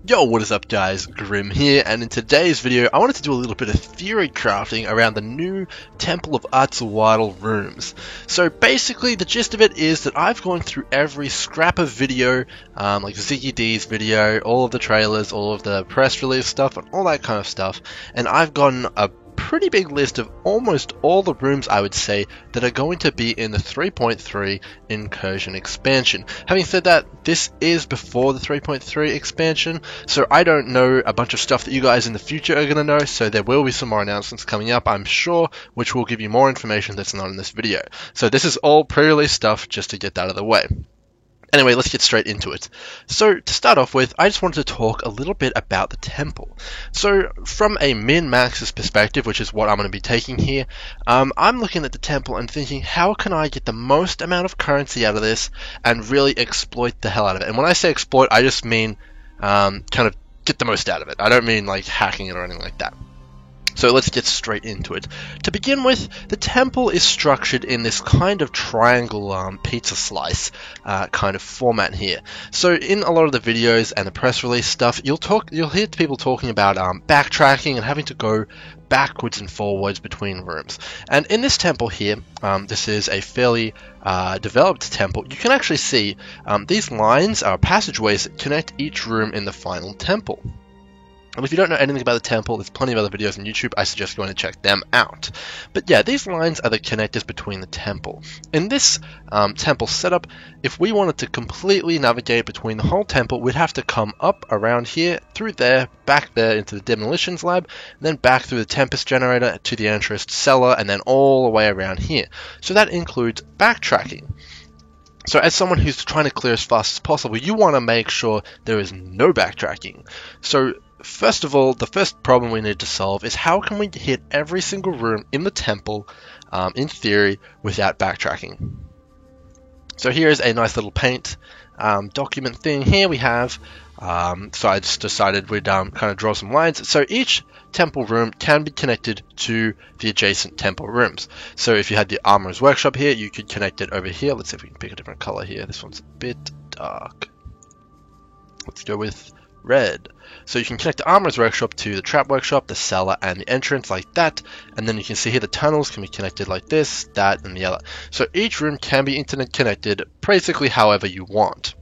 Yo, what is up guys, Grim here, and in today's video I wanted to do a little bit of theory crafting around the new Temple of Atzal'atl rooms. So basically the gist of it is that I've gone through every scrap of video, like Ziggy D's video, all of the trailers, all of the press release stuff, and all that kind of stuff, and I've gotten a pretty big list of almost all the rooms I would say that are going to be in the 3.3 Incursion expansion. Having said that, this is before the 3.3 expansion, so I don't know a bunch of stuff that you guys in the future are going to know, so there will be some more announcements coming up, I'm sure, which will give you more information that's not in this video. So this is all pre-release stuff just to get that out of the way. Anyway, let's get straight into it. So, to start off with, I just wanted to talk a little bit about the temple. So, from a min-max's perspective, which is what I'm going to be taking here, I'm looking at the temple and thinking, how can I get the most amount of currency out of this and really exploit the hell out of it? And when I say exploit, I just mean kind of get the most out of it. I don't mean like hacking it or anything like that. So let's get straight into it. To begin with, the temple is structured in this kind of triangle pizza slice kind of format here. So in a lot of the videos and the press release stuff, you'll hear people talking about backtracking and having to go backwards and forwards between rooms. And in this temple here, this is a fairly developed temple. You can actually see these lines are passageways that connect each room in the final temple. And if you don't know anything about the temple, there's plenty of other videos on YouTube. I suggest going to check them out. But yeah, these lines are the connectors between the temple. In this temple setup, if we wanted to completely navigate between the whole temple, we'd have to come up around here, through there, back there into the demolitions lab, and then back through the Tempest generator to the entrance cellar, and then all the way around here. So that includes backtracking. So as someone who's trying to clear as fast as possible, you want to make sure there is no backtracking. So first of all, the first problem we need to solve is how can we hit every single room in the temple, in theory, without backtracking. So here's a nice little paint document thing. Here we have, so I just decided we'd kind of draw some lines. So each temple room can be connected to the adjacent temple rooms. So if you had the Armorer's Workshop here, you could connect it over here. Let's see if we can pick a different color here. This one's a bit dark. Let's go with red. So you can connect the Armorer's Workshop to the Trap Workshop, the cellar, and the entrance like that. And then you can see here the tunnels can be connected like this, that, and the other. So each room can be internet connected basically however you want.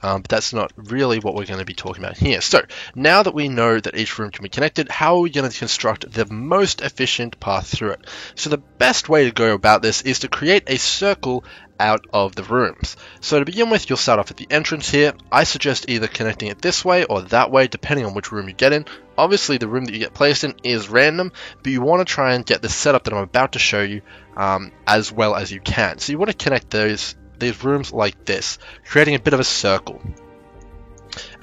But that's not really what we're going to be talking about here. So now that we know that each room can be connected, how are we going to construct the most efficient path through it? So the best way to go about this is to create a circle out of the rooms. So to begin with, you'll start off at the entrance here. I suggest either connecting it this way or that way, depending on which room you get in. Obviously, the room that you get placed in is random, but you want to try and get the setup that I'm about to show you as well as you can. So you want to connect these rooms like this, creating a bit of a circle.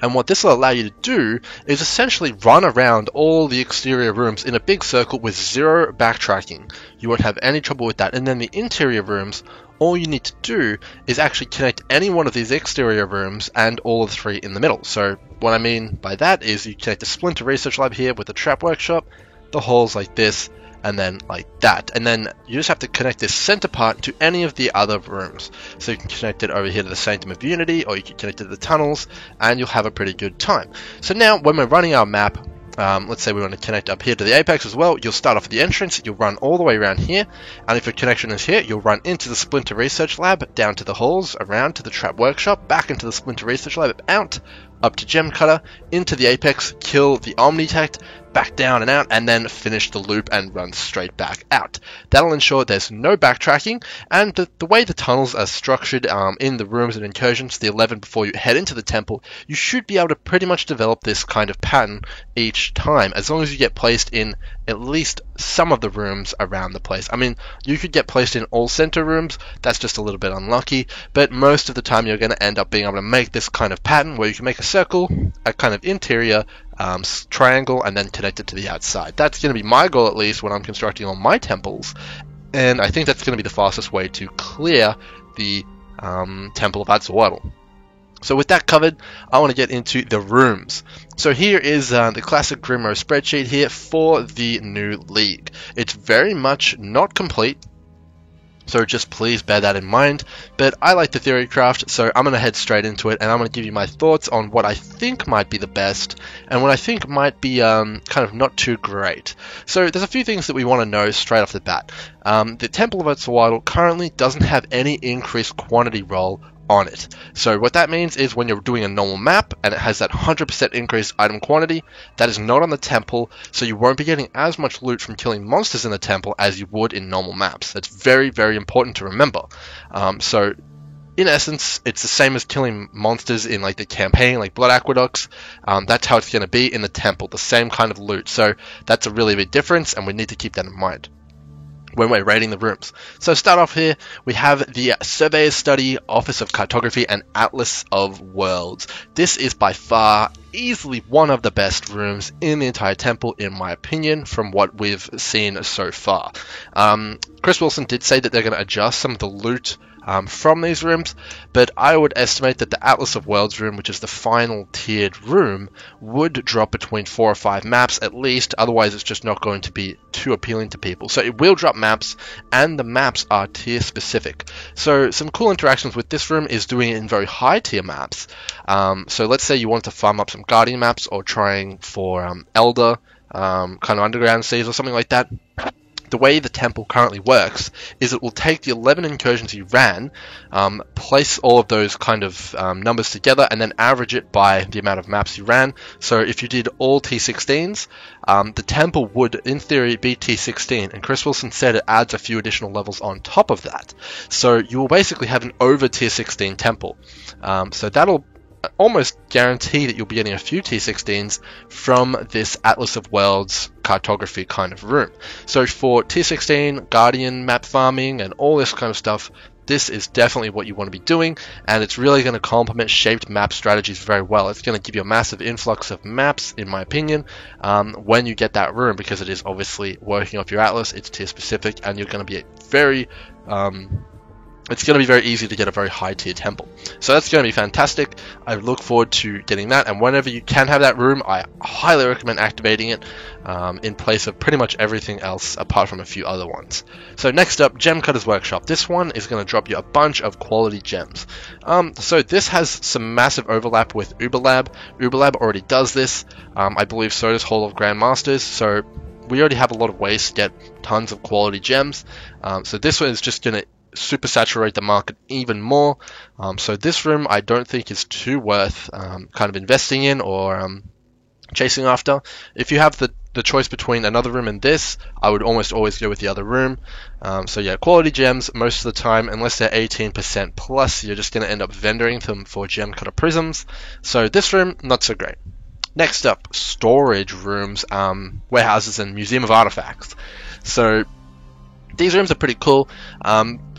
And what this will allow you to do is essentially run around all the exterior rooms in a big circle with zero backtracking. You won't have any trouble with that. And then the interior rooms, all you need to do is actually connect any one of these exterior rooms and all of the three in the middle. So what I mean by that is you connect the Splinter Research Lab here with the Trap Workshop, the halls like this, and then like that. And then you just have to connect this center part to any of the other rooms. So you can connect it over here to the Sanctum of Unity, or you can connect it to the tunnels, and you'll have a pretty good time. So now when we're running our map, let's say we want to connect up here to the apex as well, you'll start off at the entrance, you'll run all the way around here, and if your connection is here, you'll run into the Splinter Research Lab, down to the halls, around to the Trap Workshop, back into the Splinter Research Lab, out, up to Gem Cutter, into the apex, kill the Omnitect, back down and out, and then finish the loop and run straight back out. That'll ensure there's no backtracking, and the way the tunnels are structured in the rooms and incursions, the 11 before you head into the temple, you should be able to pretty much develop this kind of pattern each time, as long as you get placed in at least some of the rooms around the place. I mean, you could get placed in all center rooms, that's just a little bit unlucky, but most of the time you're going to end up being able to make this kind of pattern where you can make a circle, a kind of interior triangle, and then connect it to the outside. That's going to be my goal, at least when I'm constructing all my temples, and I think that's going to be the fastest way to clear the Temple of Atzal'atl. So with that covered, I want to get into the rooms. So here is the classic Grimro spreadsheet here for the new league. It's very much not complete. So just please bear that in mind. But I like the theory craft, so I'm going to head straight into it, and I'm going to give you my thoughts on what I think might be the best and what I think might be kind of not too great. So there's a few things that we want to know straight off the bat. The Temple of Utzoidal currently doesn't have any increased quantity roll on it. So what that means is when you're doing a normal map and it has that 100% increased item quantity, that is not on the temple, so you won't be getting as much loot from killing monsters in the temple as you would in normal maps. That's very, very important to remember. So in essence, it's the same as killing monsters in like the campaign, like Blood Aqueducts. That's how it's going to be in the temple, the same kind of loot. So that's a really big difference, and we need to keep that in mind when we're rating the rooms. So start off here, we have the Surveyor's Study, Office of Cartography, and Atlas of Worlds. This is by far easily one of the best rooms in the entire temple, in my opinion, from what we've seen so far. Chris Wilson did say that they're going to adjust some of the loot from these rooms, but I would estimate that the Atlas of Worlds room, which is the final tiered room, would drop between 4 or 5 maps at least, otherwise it's just not going to be too appealing to people. So it will drop maps, and the maps are tier specific. So some cool interactions with this room is doing it in very high tier maps. So let's say you want to farm up some Guardian maps, or trying for Elder, kind of Underground Seas or something like that. The way the temple currently works is it will take the 11 incursions you ran, place all of those kind of numbers together, and then average it by the amount of maps you ran. So if you did all T16s, the temple would, in theory, be T16, and Chris Wilson said it adds a few additional levels on top of that. So you will basically have an over Tier 16 temple. So that'll almost guarantee that you'll be getting a few T16s from this Atlas of Worlds cartography kind of room. So for Tier 16 Guardian map farming and all this kind of stuff, this is definitely what you want to be doing, and it's really going to complement shaped map strategies very well. It's going to give you a massive influx of maps, in my opinion, when you get that room, because it is obviously working off your Atlas, it's tier specific, and you're going to be very it's going to be very easy to get a very high tier temple. So that's going to be fantastic. I look forward to getting that, and whenever you can have that room, I highly recommend activating it in place of pretty much everything else apart from a few other ones. So next up, Gem Cutter's Workshop. This one is going to drop you a bunch of quality gems. So this has some massive overlap with Uberlab. Uberlab already does this. I believe so does Hall of Grandmasters. So we already have a lot of ways to get tons of quality gems. So this one is just going to super saturate the market even more. So this room I don't think is too worth kind of investing in or chasing after. If you have the choice between another room and this, I would almost always go with the other room. So yeah, quality gems most of the time, unless they're 18% plus, you're just going to end up vendoring them for gem cutter prisms. So this room, not so great. Next up, storage rooms, warehouses, and museum of artifacts. So these rooms are pretty cool.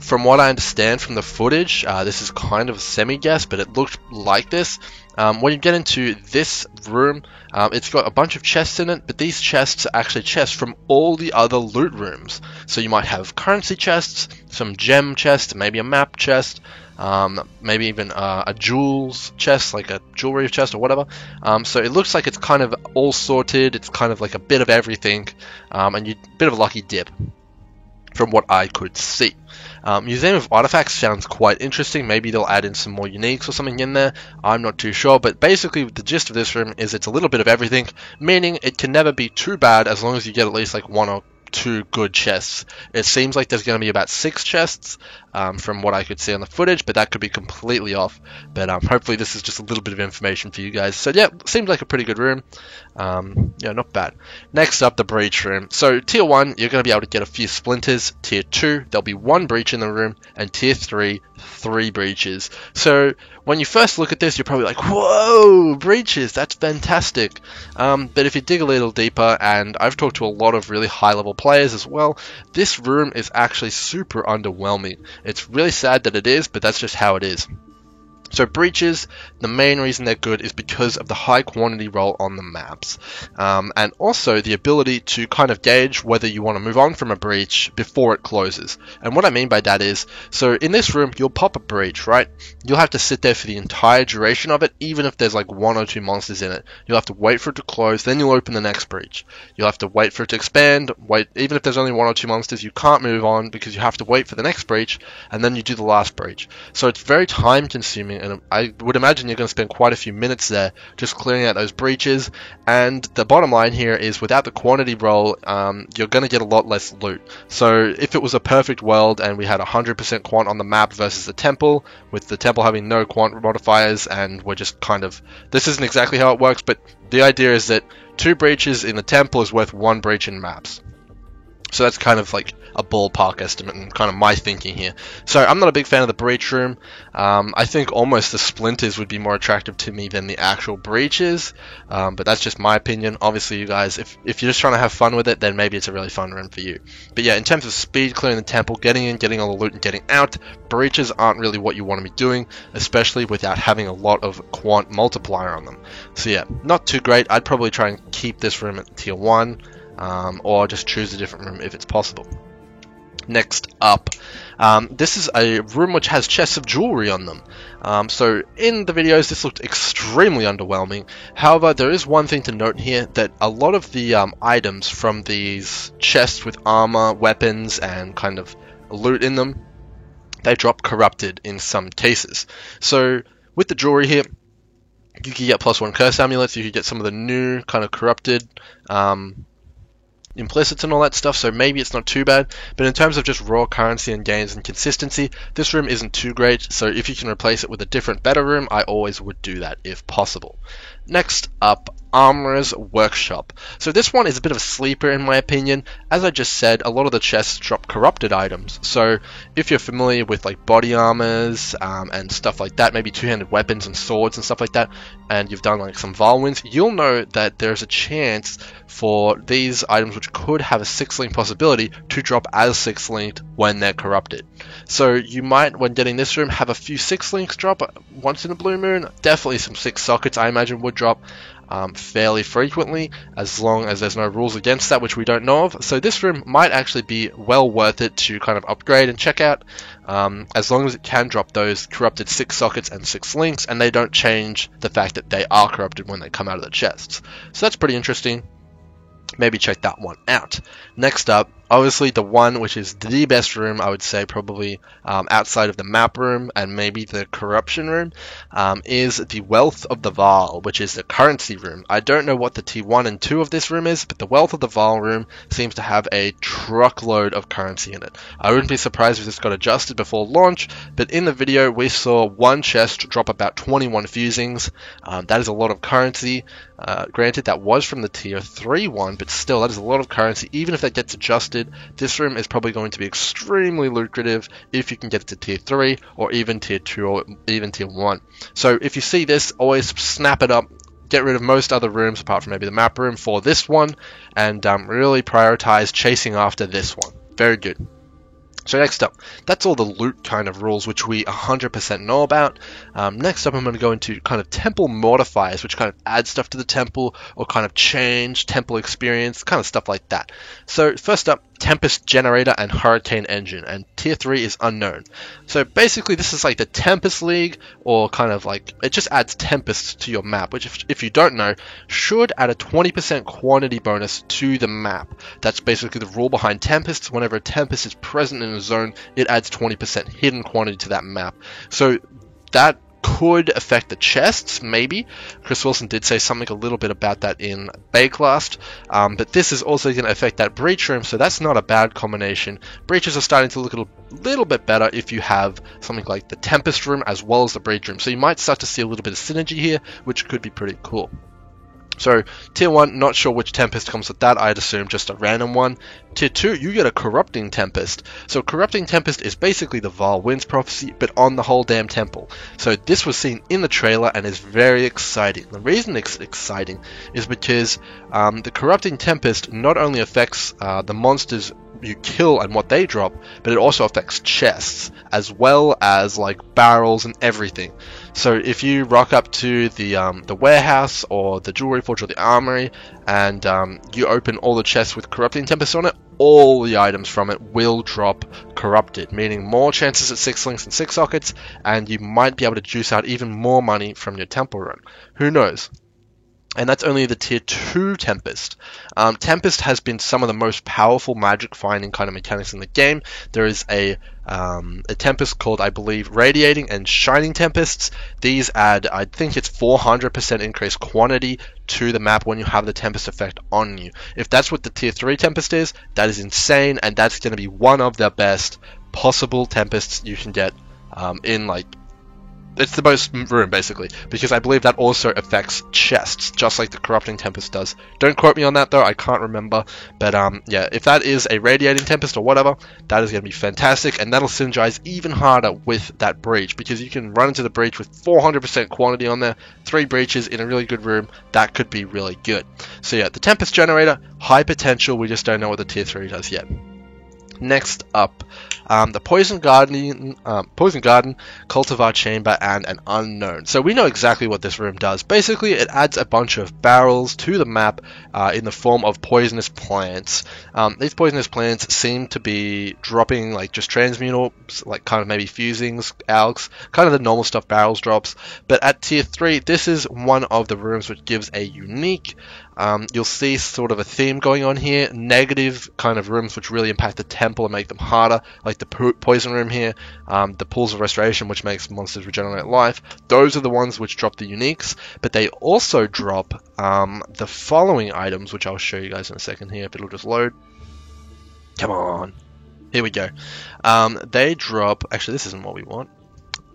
From what I understand from the footage, this is kind of a semi-guess, but it looked like this. When you get into this room, it's got a bunch of chests in it, but these chests are actually chests from all the other loot rooms. So you might have currency chests, some gem chests, maybe a map chest, maybe even a jewels chest, like a jewelry chest or whatever. So it looks like it's kind of all sorted. It's kind of like a bit of everything, and a bit of a lucky dip from what I could see. Museum of Artifacts sounds quite interesting. Maybe they'll add in some more uniques or something in there. I'm not too sure, but basically the gist of this room is it's a little bit of everything, meaning it can never be too bad as long as you get at least like 1 or 2 good chests. It seems like there's going to be about 6 chests from what I could see on the footage, but that could be completely off. But hopefully this is just a little bit of information for you guys. So yeah, seems like a pretty good room. Yeah, not bad. Next up, the breach room. So tier 1, you're going to be able to get a few splinters. Tier 2, there'll be 1 breach in the room, and tier 3, 3 breaches. So when you first look at this, you're probably like, whoa, breaches, that's fantastic. But if you dig a little deeper, and I've talked to a lot of really high level players as well, this room is actually super underwhelming. It's really sad that it is, but that's just how it is. So breaches, the main reason they're good is because of the high quantity roll on the maps, and also the ability to kind of gauge whether you want to move on from a breach before it closes. And what I mean by that is, so in this room, you'll pop a breach, right? You'll have to sit there for the entire duration of it, even if there's like 1 or 2 monsters in it. You'll have to wait for it to close, then you'll open the next breach. You'll have to wait for it to expand, even if there's only 1 or 2 monsters, you can't move on because you have to wait for the next breach, and then you do the last breach. So it's very time consuming, and I would imagine you're going to spend quite a few minutes there just clearing out those breaches. And the bottom line here is, without the quantity roll, you're going to get a lot less loot. So if it was a perfect world and we had 100% quant on the map versus the temple, with the temple having no quant modifiers, and we're just kind of, this isn't exactly how it works, but the idea is that 2 breaches in the temple is worth 1 breach in maps. So that's kind of like a ballpark estimate and kind of my thinking here. So I'm not a big fan of the breach room. I think almost the splinters would be more attractive to me than the actual breaches, but that's just my opinion. Obviously, you guys, if you're just trying to have fun with it, then maybe it's a really fun room for you. But yeah, in terms of speed, clearing the temple, getting in, getting all the loot, and getting out, breaches aren't really what you want to be doing, especially without having a lot of quant multiplier on them. So yeah, not too great. I'd probably try and keep this room at tier 1. Or just choose a different room if it's possible. Next up, this is a room which has chests of jewelry on them. So in the videos this looked extremely underwhelming. However, there is one thing to note here, that a lot of the items from these chests with armor, weapons, and kind of loot in them, they drop corrupted in some cases. So with the jewelry here, you could get +1 curse amulets, you could get some of the new kind of corrupted implicits and all that stuff, so maybe it's not too bad. But in terms of just raw currency and gains and consistency, this room isn't too great, so if you can replace it with a different, better room, I always would do that if possible. Next up, Armorer's Workshop. So this one is a bit of a sleeper in my opinion. As I just said, a lot of the chests drop corrupted items, so if you're familiar with like body armors and stuff like that, maybe two-handed weapons and swords and stuff like that, and you've done like some Vaal wins, you'll know that there's a chance for these items which could have a 6-link possibility to drop as 6-linked when they're corrupted. So you might, when getting this room, have a few 6-links drop once in a blue moon. Definitely some 6 sockets I imagine would drop fairly frequently, as long as there's no rules against that, which we don't know of. So this room might actually be well worth it to kind of upgrade and check out, as long as it can drop those corrupted 6 sockets and 6 links, and they don't change the fact that they are corrupted when they come out of the chests. So that's pretty interesting. Maybe check that one out. Next up, obviously the one which is the best room, I would say probably outside of the map room and maybe the corruption room, is the Wealth of the Vaal, which is the currency room. I don't know what the tier 1 and 2 of this room is, but the Wealth of the Vaal room seems to have a truckload of currency in it. I wouldn't be surprised if this got adjusted before launch, but in the video we saw one chest drop about 21 fusings. That is a lot of currency. Granted, that was from the tier 3 one, but still, that is a lot of currency. Even if that gets adjusted, this room is probably going to be extremely lucrative if you can get it to tier 3 or even tier 2 or even tier 1. So if you see this, always snap it up, get rid of most other rooms apart from maybe the map room for this one, and really prioritize chasing after this one. Very good. So next up, that's all the loot kind of rules which we 100% know about. Next up, I'm going to go into kind of temple modifiers, which kind of add stuff to the temple or kind of change temple experience, kind of stuff like that. So first up, Tempest Generator and Hurricane Engine, and tier 3 is unknown. So basically this is like the Tempest League, or kind of like, it just adds Tempest to your map, which if you don't know, should add a 20% quantity bonus to the map. That's basically the rule behind Tempest. Whenever a Tempest is present in a zone, it adds 20% hidden quantity to that map. So that could affect the chests, maybe. Chris Wilson did say something a little bit about that in Bakelast, but this is also going to affect that breach room, so that's not a bad combination. Breaches are starting to look a little bit better if you have something like the Tempest room as well as the breach room, so you might start to see a little bit of synergy here, which could be pretty cool. So, tier 1, not sure which Tempest comes with that, I'd assume just a random one. Tier 2, you get a Corrupting Tempest. So Corrupting Tempest is basically the Vaal Winds Prophecy, but on the whole damn temple. So this was seen in the trailer and is very exciting. The reason it's exciting is because the Corrupting Tempest not only affects the monsters you kill and what they drop, but it also affects chests, as well as like barrels and everything. So if you rock up to the warehouse or the jewelry forge or the armory, and you open all the chests with Corrupting Tempest on it, all the items from it will drop corrupted, meaning more chances at 6 links and 6 sockets, and you might be able to juice out even more money from your temple run. Who knows? And that's only the tier 2 Tempest. Tempest has been some of the most powerful magic finding kind of mechanics in the game. There is a Tempest called, I believe, Radiating and Shining Tempests. These add, I think it's 400% increased quantity to the map when you have the Tempest effect on you. If that's what the tier 3 Tempest is, that is insane, and that's going to be one of the best possible Tempests you can get in, like, it's the most room, basically, because I believe that also affects chests, just like the Corrupting Tempest does. Don't quote me on that, though, I can't remember, but yeah, if that is a Radiating Tempest or whatever, that is going to be fantastic, and that'll synergize even harder with that breach, because you can run into the breach with 400% quantity on there, 3 breaches in a really good room. That could be really good. So yeah, the Tempest Generator, high potential, we just don't know what the tier 3 does yet. Next up, the Poison Garden, Cultivar Chamber, and an Unknown. So we know exactly what this room does. Basically, it adds a bunch of barrels to the map in the form of poisonous plants. These poisonous plants seem to be dropping like just transmutal, like kind of maybe fusings, algs, kind of the normal stuff barrels drops. But at tier 3, this is one of the rooms which gives a unique, you'll see sort of a theme going on here, negative kind of rooms which really impact the temple and make them harder, like the poison room here, the pools of restoration which makes monsters regenerate life. Those are the ones which drop the uniques, but they also drop the following items, which I'll show you guys in a second here if it'll just load. Come on, here we go. They drop, actually this isn't what we want.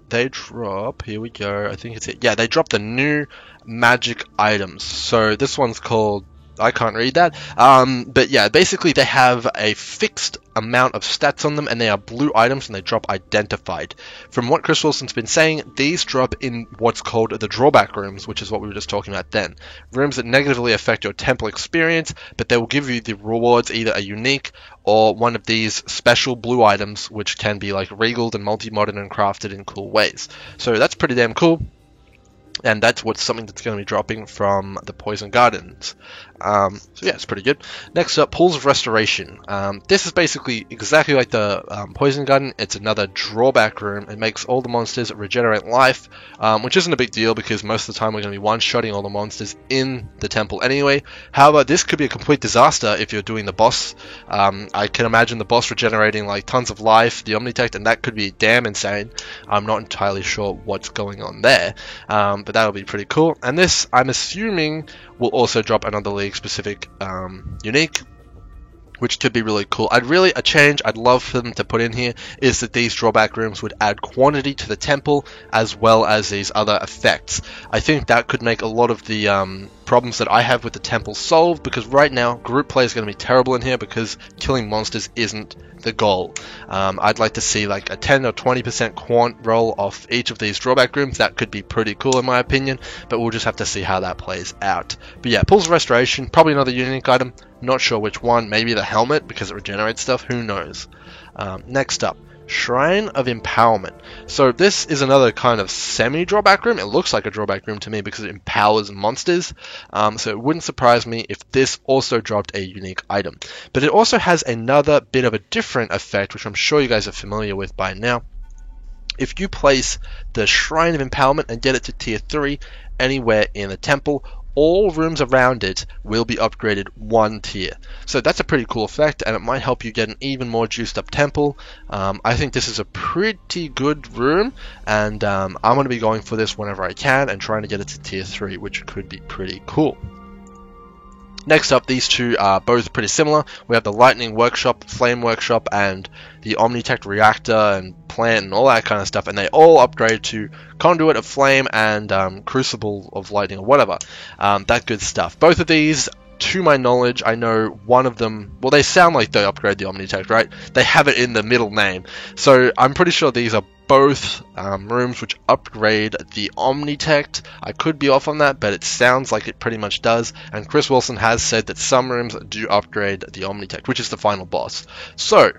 They drop, here we go, I think it's it. Yeah, they drop the new magic items. So this one's called, I can't read that. But yeah, basically they have a fixed amount of stats on them, and they are blue items, and they drop identified. From what Chris Wilson's been saying, these drop in what's called the drawback rooms, which is what we were just talking about then. Rooms that negatively affect your temple experience, but they will give you the rewards, either a unique or one of these special blue items, which can be like regaled and multi-modded and crafted in cool ways. So that's pretty damn cool. And that's what's something that's going to be dropping from the Poison Gardens. So yeah, it's pretty good. Next up, Pools of Restoration. This is basically exactly like the Poison Garden. It's another drawback room. It makes all the monsters regenerate life, which isn't a big deal because most of the time we're going to be one-shotting all the monsters in the temple anyway. However, this could be a complete disaster if you're doing the boss. I can imagine the boss regenerating like tons of life, the Omnitect, and that could be damn insane. I'm not entirely sure what's going on there, but that'll be pretty cool. And this, I'm assuming, will also drop another league specific unique, which could be really cool. A change I'd love for them to put in here is that these drawback rooms would add quantity to the temple as well as these other effects. I think that could make a lot of the problems that I have with the temple solved, because right now group play is going to be terrible in here because killing monsters isn't the goal. I'd like to see like a 10 or 20% quant roll off each of these drawback rooms. That could be pretty cool in my opinion, but we'll just have to see how that plays out. But yeah, Pools of Restoration, probably another unique item. Not sure which one, maybe the helmet because it regenerates stuff, who knows. Next up, Shrine of Empowerment. So this is another kind of semi-drawback room. It looks like a drawback room to me because it empowers monsters. So it wouldn't surprise me if this also dropped a unique item. But it also has another bit of a different effect, which I'm sure you guys are familiar with by now. If you place the Shrine of Empowerment and get it to tier 3 anywhere in the temple, all rooms around it will be upgraded 1 tier. So that's a pretty cool effect, and it might help you get an even more juiced up temple. I think this is a pretty good room, and I'm going to be going for this whenever I can and trying to get it to tier 3, which could be pretty cool. Next up, these two are both pretty similar. We have the Lightning Workshop, Flame Workshop, and the Omnitect Reactor and Plant and all that kind of stuff, and they all upgrade to Conduit of Flame and Crucible of Lightning or whatever. That good stuff. Both of these, to my knowledge, I know one of them, well, they sound like they upgrade the Omnitect, right? They have it in the middle name. So I'm pretty sure these are both rooms which upgrade the Omnitect. I could be off on that, but it sounds like it pretty much does. And Chris Wilson has said that some rooms do upgrade the Omnitect, which is the final boss. So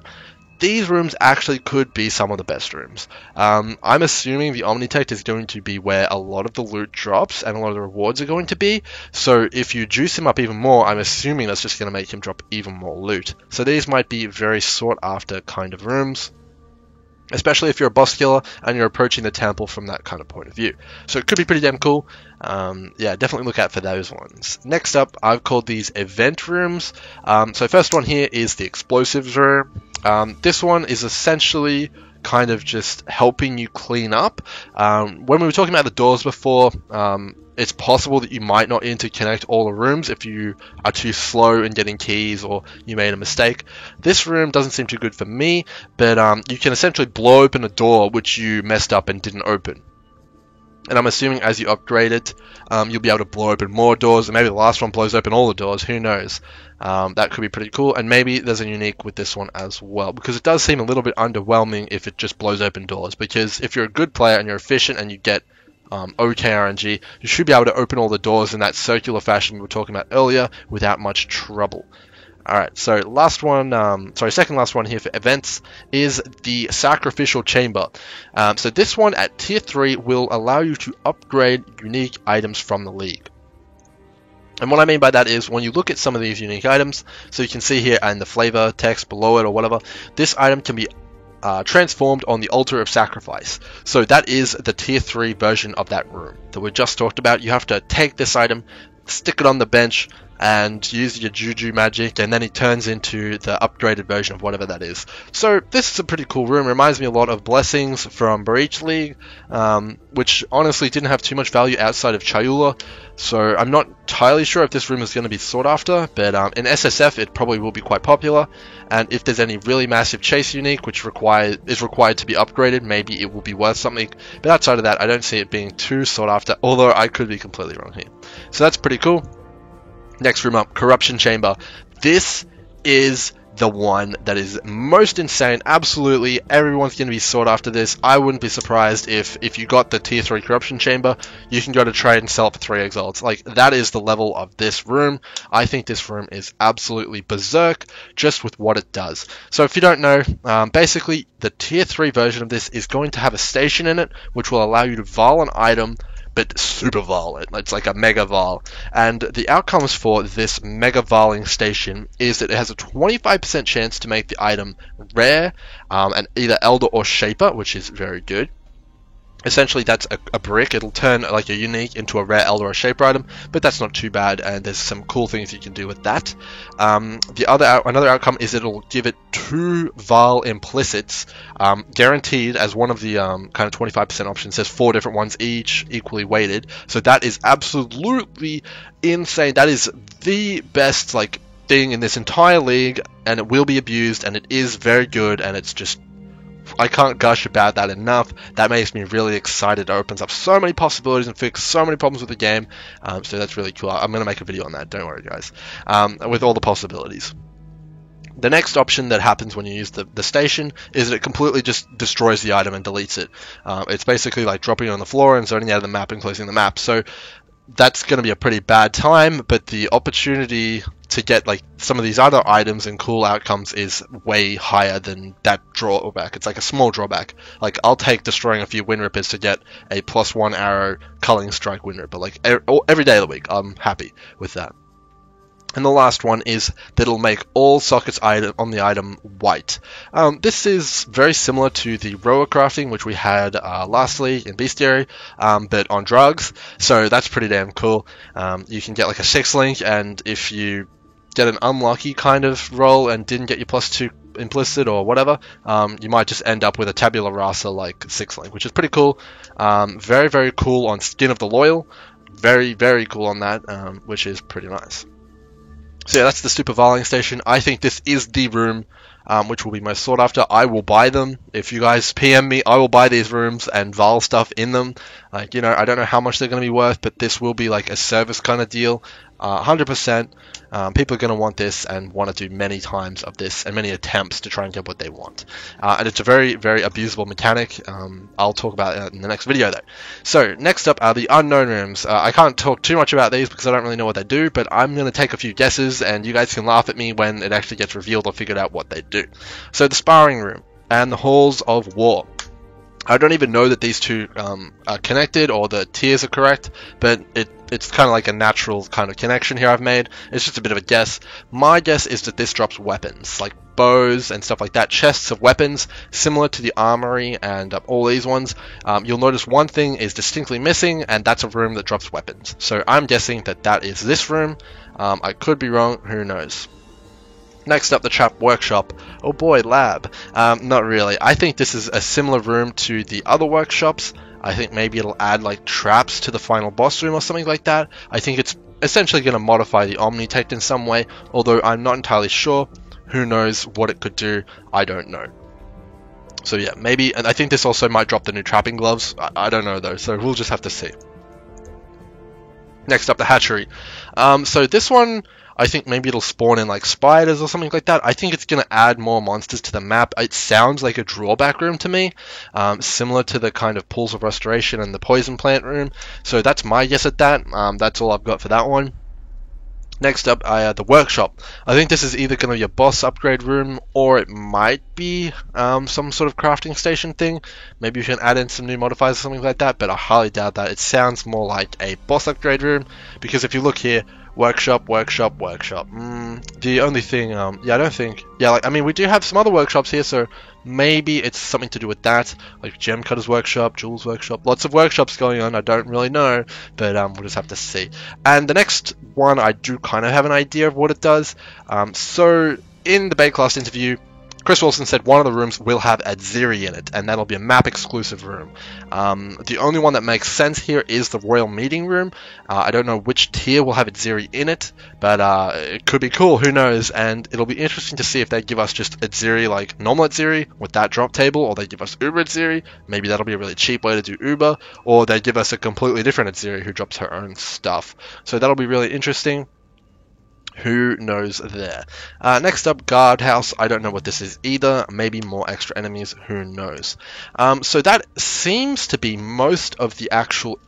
these rooms actually could be some of the best rooms. I'm assuming the Omnitect is going to be where a lot of the loot drops and a lot of the rewards are going to be. So if you juice him up even more, I'm assuming that's just going to make him drop even more loot. So these might be very sought after kind of rooms, especially if you're a boss killer and you're approaching the temple from that kind of point of view. So it could be pretty damn cool. Yeah, definitely look out for those ones. Next up, I've called these event rooms. So first one here is the explosives room. This one is essentially kind of just helping you clean up. When we were talking about the doors before, it's possible that you might not interconnect all the rooms if you are too slow in getting keys or you made a mistake. This room doesn't seem too good for me, but you can essentially blow open a door which you messed up and didn't open. And I'm assuming as you upgrade it, you'll be able to blow open more doors, and maybe the last one blows open all the doors, who knows. That could be pretty cool, and maybe there's a unique with this one as well, because it does seem a little bit underwhelming if it just blows open doors, because if you're a good player and you're efficient and you get OK RNG, you should be able to open all the doors in that circular fashion we were talking about earlier without much trouble. Alright, so second last one here for events is the Sacrificial Chamber. So this one at tier 3 will allow you to upgrade unique items from the league. And what I mean by that is when you look at some of these unique items, so you can see here in the flavor text below it or whatever, this item can be transformed on the altar of sacrifice. So that is the tier 3 version of that room that we just talked about. You have to take this item, stick it on the bench, and use your juju magic, and then it turns into the upgraded version of whatever that is. So this is a pretty cool room. Reminds me a lot of Blessings from Breach League, which honestly didn't have too much value outside of Chayula. So I'm not entirely sure if this room is going to be sought after, but in SSF it probably will be quite popular. And if there's any really massive chase unique which is required to be upgraded, maybe it will be worth something. But outside of that, I don't see it being too sought after, although I could be completely wrong here. So that's pretty cool. Next room up, Corruption Chamber. This is the one that is most insane. Absolutely, everyone's going to be sought after this. I wouldn't be surprised if you got the tier 3 Corruption Chamber, you can go to trade and sell it for 3 exalts. Like, that is the level of this room. I think this room is absolutely berserk just with what it does. So if you don't know, basically the tier 3 version of this is going to have a station in it, which will allow you to vol an item, but super vol it. It's like a mega vol. And the outcomes for this mega voling station is that it has a 25% chance to make the item rare, and either Elder or Shaper, which is very good. Essentially, that's a brick. It'll turn like a unique into a rare Elder or Shaper item, but that's not too bad, and there's some cool things you can do with that. Another outcome is it'll give it 2 Val implicits, guaranteed, as one of the kind of 25% options. There's 4 different ones, each equally weighted. So that is absolutely insane. That is the best thing in this entire league, and it will be abused, and it is very good, and it's just, I can't gush about that enough. That makes me really excited. It opens up so many possibilities and fixes so many problems with the game. So that's really cool. I'm going to make a video on that, don't worry guys, with all the possibilities. The next option that happens when you use the station is that it completely just destroys the item and deletes it. It's basically like dropping it on the floor and zoning out of the map and closing the map. So that's going to be a pretty bad time, but the opportunity to get some of these other items and cool outcomes is way higher than that drawback. It's like a small drawback. I'll take destroying a few Wind Rippers to get a +1 arrow Culling Strike Wind Ripper. Every day of the week, I'm happy with that. And the last one is that it'll make all sockets on the item white. This is very similar to the Roa crafting, which we had lastly in Bestiary, but on drugs. So that's pretty damn cool. You can get a 6-link, and if you get an unlucky kind of roll and didn't get your +2 implicit or whatever, you might just end up with a tabula rasa 6-link, which is pretty cool. Very, very cool on Skin of the Loyal. Very, very cool on that, which is pretty nice. So yeah, that's the Super Voling Station. I think this is the room which will be most sought after. I will buy them. If you guys PM me, I will buy these rooms and Vol stuff in them. I don't know how much they're going to be worth, but this will be a service kind of deal. 100%. People are going to want this and want to do many times of this and many attempts to try and get what they want. And it's a very, very abusable mechanic. I'll talk about it in the next video though. So next up are the unknown rooms. I can't talk too much about these because I don't really know what they do, but I'm going to take a few guesses and you guys can laugh at me when it actually gets revealed or figured out what they do. So the sparring room and the halls of war. I don't even know that these two are connected or the tiers are correct, but it's kind of like a natural kind of connection here I've made. It's just a bit of a guess. My guess is that this drops weapons, like bows and stuff like that, chests of weapons, similar to the armory and all these ones. You'll notice one thing is distinctly missing, and that's a room that drops weapons. So I'm guessing that that is this room. I could be wrong, who knows. Next up, the trap workshop. Oh boy, lab. Not really. I think this is a similar room to the other workshops. I think maybe it'll add like traps to the final boss room or something like that. I think it's essentially going to modify the Omnitect in some way, although I'm not entirely sure. Who knows what it could do? I don't know. So yeah, maybe, and I think this also might drop the new trapping gloves. I don't know though, so we'll just have to see. Next up, the hatchery. So this one, I think maybe it'll spawn in like spiders or something like that. I think it's going to add more monsters to the map. It sounds like a drawback room to me, similar to the kind of pools of restoration and the poison plant room. So that's my guess at that. That's all I've got for that one. Next up, the workshop. I think this is either going to be a boss upgrade room, or it might be some sort of crafting station thing. Maybe you can add in some new modifiers or something like that, but I highly doubt that. It sounds more like a boss upgrade room, because if you look here, workshop. The only thing, I don't think, we do have some other workshops here, so maybe it's something to do with that, like Gem Cutter's workshop, Jules workshop, lots of workshops going on. I don't really know, but we'll just have to see. And the next one, I do kind of have an idea of what it does. So in the Baitcast interview, Chris Wilson said one of the rooms will have Adziri in it, and that'll be a map exclusive room. The only one that makes sense here is the Royal Meeting Room. I don't know which tier will have Adziri in it, but it could be cool, who knows, and it'll be interesting to see if they give us just Adziri like normal Adziri with that drop table, or they give us Uber Adziri. Maybe that'll be a really cheap way to do Uber, or they give us a completely different Adziri who drops her own stuff. So that'll be really interesting. Who knows there. Next up, guardhouse. I don't know what this is either. Maybe more extra enemies. Who knows. So that seems to be most of the actual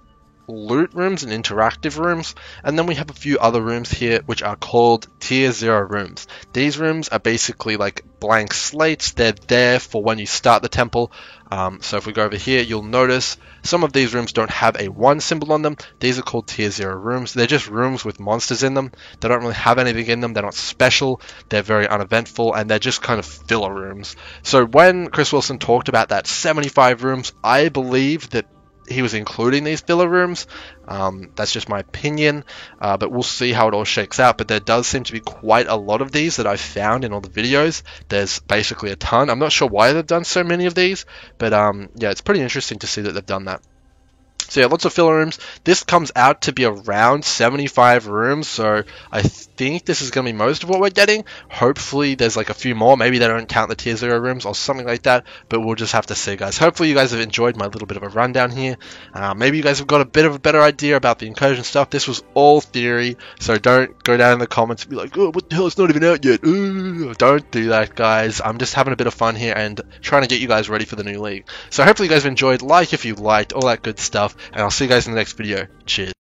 loot rooms and interactive rooms, and then we have a few other rooms here which are called tier 0 rooms. These rooms are basically like blank slates. They're there for when you start the temple. So if we go over here, you'll notice some of these rooms don't have a 1 symbol on them. These are called tier 0 rooms. They're just rooms with monsters in them. They don't really have anything in them. They're not special. They're very uneventful, and they're just kind of filler rooms. So when Chris Wilson talked about that 75 rooms, I believe that he was including these filler rooms. That's just my opinion, but we'll see how it all shakes out. But there does seem to be quite a lot of these that I've found in all the videos. There's basically a ton. I'm not sure why they've done so many of these, but yeah, it's pretty interesting to see that they've done that. So yeah, lots of filler rooms. This comes out to be around 75 rooms, so I think this is going to be most of what we're getting. Hopefully there's like a few more. Maybe they don't count the tier 0 rooms or something like that, but we'll just have to see, guys. Hopefully you guys have enjoyed my little bit of a rundown here. Maybe you guys have got a bit of a better idea about the incursion stuff. This was all theory, so don't go down in the comments and be like, oh, what the hell, it's not even out yet. Ooh. Don't do that, guys. I'm just having a bit of fun here and trying to get you guys ready for the new league. So hopefully you guys have enjoyed. Like if you liked, all that good stuff. And I'll see you guys in the next video. Cheers.